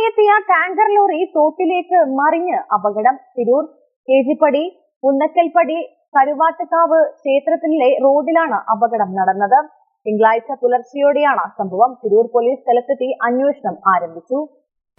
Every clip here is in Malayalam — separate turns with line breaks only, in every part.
മാലിന്യവുമായി എത്തിയ ടാങ്കർ ലോറി തോട്ടിലേക്ക് മറിഞ്ഞ് അപകടം. തിരൂർ കേജിപ്പടി പുന്നക്കൽപ്പടി കരുവാട്ടുകാവ് ക്ഷേത്രത്തിലെ റോഡിലാണ് അപകടം നടന്നത്. തിങ്കളാഴ്ച പുലർച്ചെയോടെയാണ് സംഭവം. തിരൂർ പോലീസ് സ്ഥലത്തെത്തി അന്വേഷണം ആരംഭിച്ചു.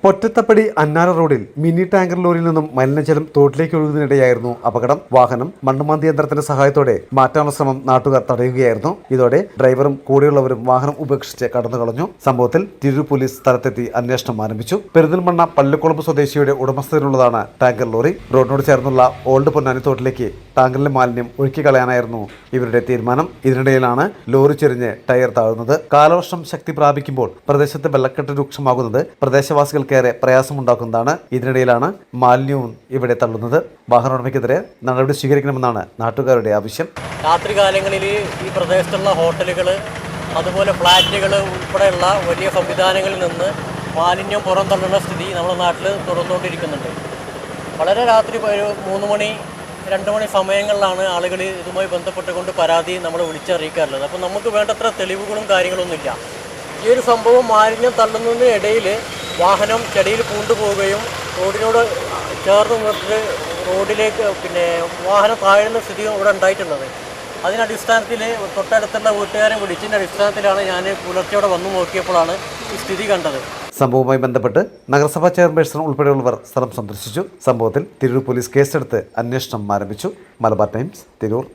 പൊറ്റത്തപ്പടി അന്നാര റോഡിൽ മിനി ടാങ്കർ ലോറിയിൽ നിന്നും മലിനജലം തോട്ടിലേക്ക് ഒഴുകുന്നതിനിടെയായിരുന്നു അപകടം. വാഹനം മണ്ണുമാന്തി യന്ത്രത്തിന്റെ സഹായത്തോടെ മാറ്റാനുള്ള ശ്രമം നാട്ടുകാർ തടയുകയായിരുന്നു. ഇതോടെ ഡ്രൈവറും കൂടെയുള്ളവരും വാഹനം ഉപേക്ഷിച്ച് കടന്നുകളഞ്ഞു. സംഭവത്തിൽ തിരൂർ പോലീസ് സ്ഥലത്തെത്തി അന്വേഷണം ആരംഭിച്ചു. പെരിന്തൽമണ്ണ പള്ളിക്കുളമ്പ് സ്വദേശിയുടെ ഉടമസ്ഥതയിലുള്ളതാണ് ടാങ്കർ ലോറി. റോഡിനോട് ചേർന്നുള്ള ഓൾഡ് പൊന്നാനി തോട്ടിലേക്ക് ടാങ്കറിലെ മാലിന്യം ഒഴുക്കിക്കളയാനായിരുന്നു ഇവരുടെ തീരുമാനം. ഇതിനിടയിലാണ് ലോറി ചെരിഞ്ഞ് ടയർ താഴുന്നത്. കാലവർഷം ശക്തി പ്രാപിക്കുമ്പോൾ പ്രദേശത്ത് വെള്ളക്കെട്ട് രൂക്ഷമാകുന്നത് പ്രദേശവാസികൾ ഏറെ പ്രയാസമുണ്ടാക്കുന്നതാണ്. ഇതിനിടയിലാണ് മാലിന്യവും ഇവിടെ തള്ളുന്നത്. വാഹന ഉടമയ്ക്കെതിരെ നടപടി സ്വീകരിക്കണമെന്നാണ് നാട്ടുകാരുടെ ആവശ്യം.
രാത്രികാലങ്ങളിൽ ഈ പ്രദേശത്തുള്ള ഹോട്ടലുകൾ, അതുപോലെ ഫ്ലാറ്റുകൾ ഉൾപ്പെടെയുള്ള വലിയ സംവിധാനങ്ങളിൽ നിന്ന് മാലിന്യം പുറന്തള്ളുന്ന സ്ഥിതി നമ്മുടെ നാട്ടിൽ തുടർന്നുകൊണ്ടിരിക്കുന്നുണ്ട്. വളരെ രാത്രി ഒരു 3 മണി 2 മണി സമയങ്ങളിലാണ് ആളുകൾ ഇതുമായി ബന്ധപ്പെട്ടുകൊണ്ട് പരാതി നമ്മൾ വിളിച്ചറിയിക്കാറുള്ളത്. അപ്പോൾ നമുക്ക് വേണ്ടത്ര തെളിവുകളും കാര്യങ്ങളൊന്നുമില്ല. ഈ ഒരു സംഭവം മാലിന്യം തള്ളുന്നതിന് ഇടയിൽ വാഹനം ചെടിയിൽ പൂണ്ടുപോവുകയും റോഡിനോട് ചേർന്ന് നിർത്തി റോഡിലേക്ക് വാഹനം താഴുന്ന സ്ഥിതി ഇവിടെ ഉണ്ടായിട്ടുള്ളത്. അതിനടിസ്ഥാനത്തിൽ തൊട്ടടുത്തുള്ള വീട്ടുകാരെ വിളിച്ചതിൻ്റെ അടിസ്ഥാനത്തിലാണ് ഞാൻ പുലർച്ചയോടെ വന്നു നോക്കിയപ്പോഴാണ് ഈ സ്ഥിതി കണ്ടത്.
സംഭവവുമായി ബന്ധപ്പെട്ട് നഗരസഭാ ചെയർപേഴ്സൺ ഉൾപ്പെടെയുള്ളവർ സ്ഥലം സന്ദർശിച്ചു. സംഭവത്തിൽ തിരൂർ പോലീസ് കേസെടുത്ത് അന്വേഷണം ആരംഭിച്ചു. മലബാർ ടൈംസ്, തിരൂർ.